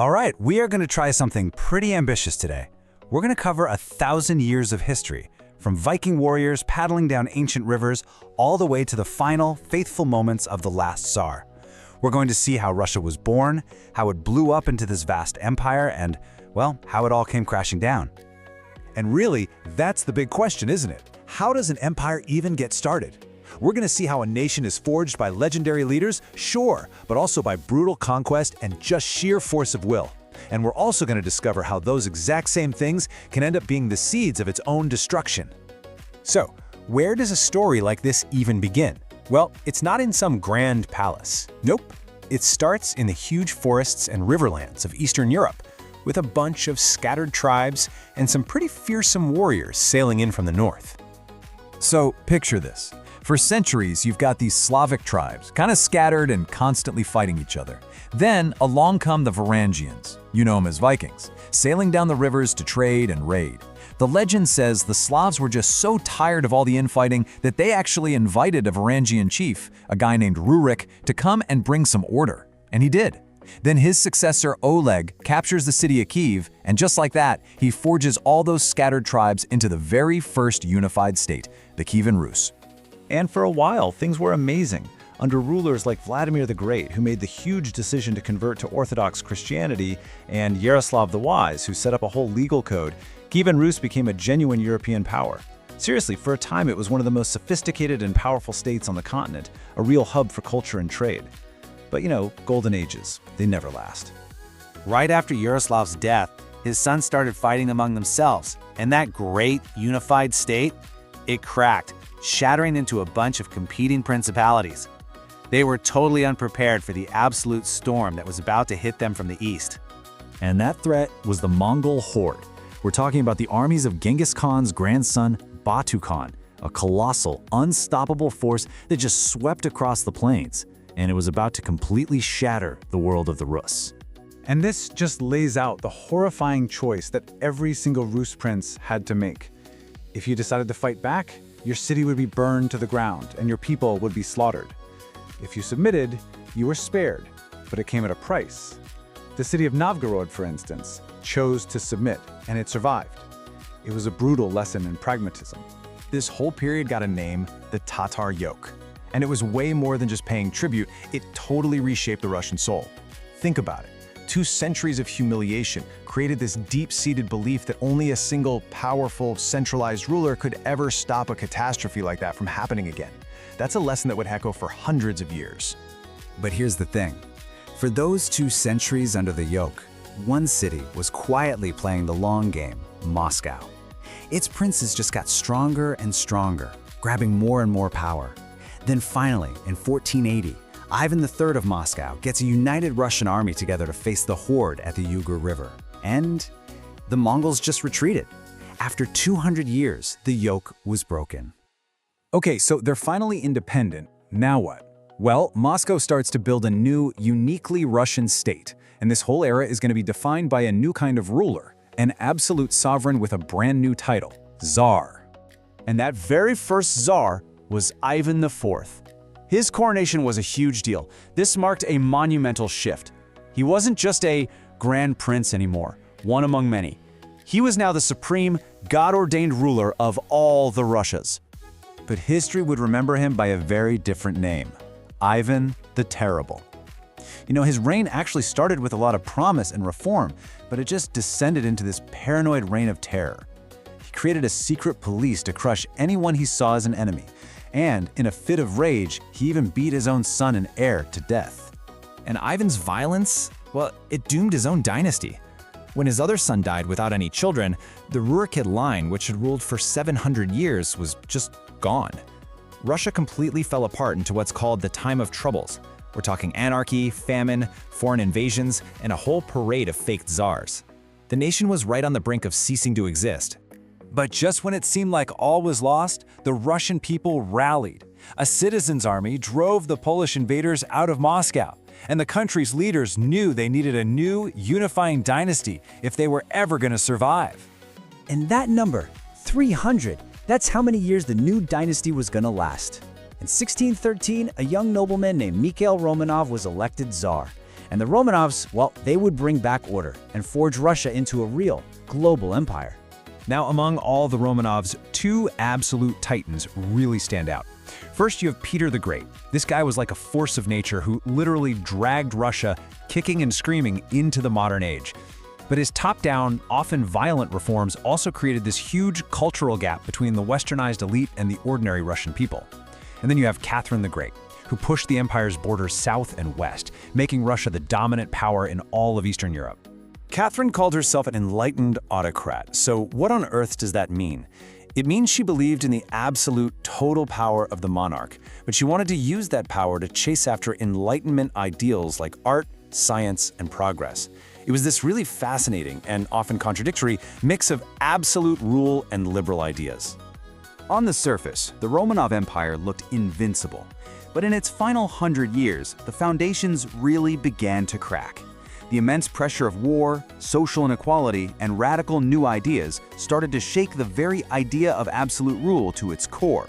All right, we are going to try something pretty ambitious today. We're going to cover 1,000 years of history, from Viking warriors paddling down ancient rivers all the way to the final, faithful moments of the last Tsar. We're going to see how Russia was born, how it blew up into this vast empire, and, well, how it all came crashing down. And really, that's the big question, isn't it? How does an empire even get started? We're going to see how a nation is forged by legendary leaders, sure, but also by brutal conquest and just sheer force of will. And we're also going to discover how those exact same things can end up being the seeds of its own destruction. So, where does a story like this even begin? Well, it's not in some grand palace. Nope. It starts in the huge forests and riverlands of Eastern Europe, with a bunch of scattered tribes and some pretty fearsome warriors sailing in from the north. So, picture this. For centuries, you've got these Slavic tribes, kind of scattered and constantly fighting each other. Then, along come the Varangians, you know them as Vikings, sailing down the rivers to trade and raid. The legend says the Slavs were just so tired of all the infighting that they actually invited a Varangian chief, a guy named Rurik, to come and bring some order. And he did. Then his successor, Oleg, captures the city of Kyiv, and just like that, he forges all those scattered tribes into the very first unified state, the Kievan Rus. And for a while, things were amazing, under rulers like Vladimir the Great, who made the huge decision to convert to Orthodox Christianity, and Yaroslav the Wise, who set up a whole legal code. Kievan Rus became a genuine European power. Seriously, for a time it was one of the most sophisticated and powerful states on the continent, a real hub for culture and trade. But you know, golden ages, they never last. Right after Yaroslav's death, his sons started fighting among themselves, and that great unified state, it cracked, shattering into a bunch of competing principalities. They were totally unprepared for the absolute storm that was about to hit them from the east. And that threat was the Mongol Horde. We're talking about the armies of Genghis Khan's grandson, Batu Khan, a colossal, unstoppable force that just swept across the plains, and it was about to completely shatter the world of the Rus. And this just lays out the horrifying choice that every single Rus prince had to make. If you decided to fight back, your city would be burned to the ground and your people would be slaughtered. If you submitted, you were spared, but it came at a price. The city of Novgorod, for instance, chose to submit, and it survived. It was a brutal lesson in pragmatism. This whole period got a name, the Tatar Yoke. And it was way more than just paying tribute, it totally reshaped the Russian soul. Think about it. 2 centuries of humiliation created this deep-seated belief that only a single, powerful, centralized ruler could ever stop a catastrophe like that from happening again. That's a lesson that would echo for hundreds of years. But here's the thing. For those 2 centuries under the yoke, one city was quietly playing the long game, Moscow. Its princes just got stronger and stronger, grabbing more and more power. Then finally, in 1480, Ivan III of Moscow gets a united Russian army together to face the horde at the Ugar River. And the Mongols just retreated. After 200 years, the yoke was broken. Okay, so they're finally independent. Now what? Well, Moscow starts to build a new, uniquely Russian state, and this whole era is going to be defined by a new kind of ruler, an absolute sovereign with a brand new title, Tsar. And that very first Tsar was Ivan IV. His coronation was a huge deal. This marked a monumental shift. He wasn't just a grand prince anymore, one among many. He was now the supreme, God-ordained ruler of all the Russias. But history would remember him by a very different name, Ivan the Terrible. You know, his reign actually started with a lot of promise and reform, but it just descended into this paranoid reign of terror. He created a secret police to crush anyone he saw as an enemy. And, in a fit of rage, he even beat his own son and heir to death. And Ivan's violence, well, it doomed his own dynasty. When his other son died without any children, the Rurikid line, which had ruled for 700 years, was just gone. Russia completely fell apart into what's called the Time of Troubles. We're talking anarchy, famine, foreign invasions, and a whole parade of fake czars. The nation was right on the brink of ceasing to exist. But just when it seemed like all was lost, the Russian people rallied. A citizens' army drove the Polish invaders out of Moscow, and the country's leaders knew they needed a new, unifying dynasty if they were ever going to survive. And that number, 300, that's how many years the new dynasty was going to last. In 1613, a young nobleman named Mikhail Romanov was elected Tsar. And the Romanovs, well, they would bring back order and forge Russia into a real global empire. Now, among all the Romanovs, two absolute titans really stand out. First, you have Peter the Great. This guy was like a force of nature who literally dragged Russia, kicking and screaming, into the modern age. But his top-down, often violent reforms also created this huge cultural gap between the westernized elite and the ordinary Russian people. And then you have Catherine the Great, who pushed the empire's borders south and west, making Russia the dominant power in all of Eastern Europe. Catherine called herself an enlightened autocrat. So what on earth does that mean? It means she believed in the absolute total power of the monarch, but she wanted to use that power to chase after Enlightenment ideals like art, science, and progress. It was this really fascinating and often contradictory mix of absolute rule and liberal ideas. On the surface, the Romanov Empire looked invincible. But in its final 100 years, the foundations really began to crack. The immense pressure of war, social inequality, and radical new ideas started to shake the very idea of absolute rule to its core.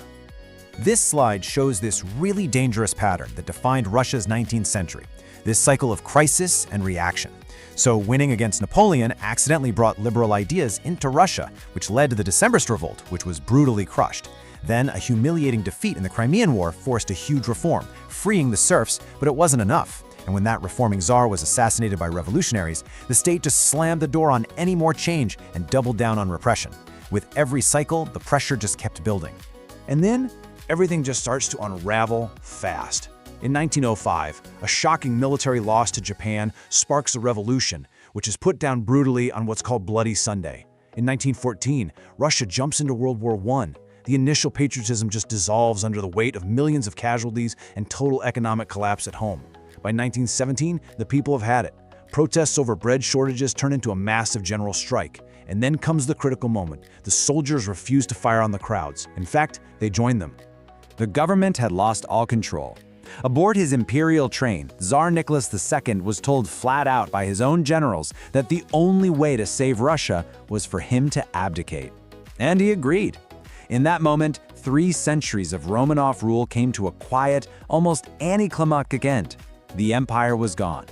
This slide shows this really dangerous pattern that defined Russia's 19th century, this cycle of crisis and reaction. So winning against Napoleon accidentally brought liberal ideas into Russia, which led to the Decembrist Revolt, which was brutally crushed. Then a humiliating defeat in the Crimean War forced a huge reform, freeing the serfs, but it wasn't enough. And when that reforming czar was assassinated by revolutionaries, the state just slammed the door on any more change and doubled down on repression. With every cycle, the pressure just kept building. And then everything just starts to unravel fast. In 1905, a shocking military loss to Japan sparks a revolution, which is put down brutally on what's called Bloody Sunday. In 1914, Russia jumps into World War I. The initial patriotism just dissolves under the weight of millions of casualties and total economic collapse at home. By 1917, the people have had it. Protests over bread shortages turn into a massive general strike. And then comes the critical moment. The soldiers refuse to fire on the crowds. In fact, they join them. The government had lost all control. Aboard his imperial train, Tsar Nicholas II was told flat out by his own generals that the only way to save Russia was for him to abdicate. And he agreed. In that moment, 3 centuries of Romanov rule came to a quiet, almost anticlimactic end. The empire was gone.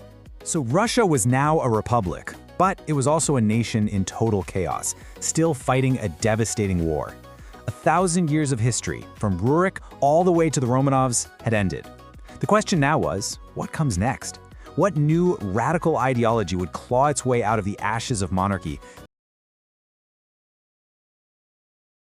So Russia was now a republic, but it was also a nation in total chaos, still fighting a devastating war. 1,000 years of history, from Rurik all the way to the Romanovs, had ended. The question now was, what comes next? What new radical ideology would claw its way out of the ashes of monarchy,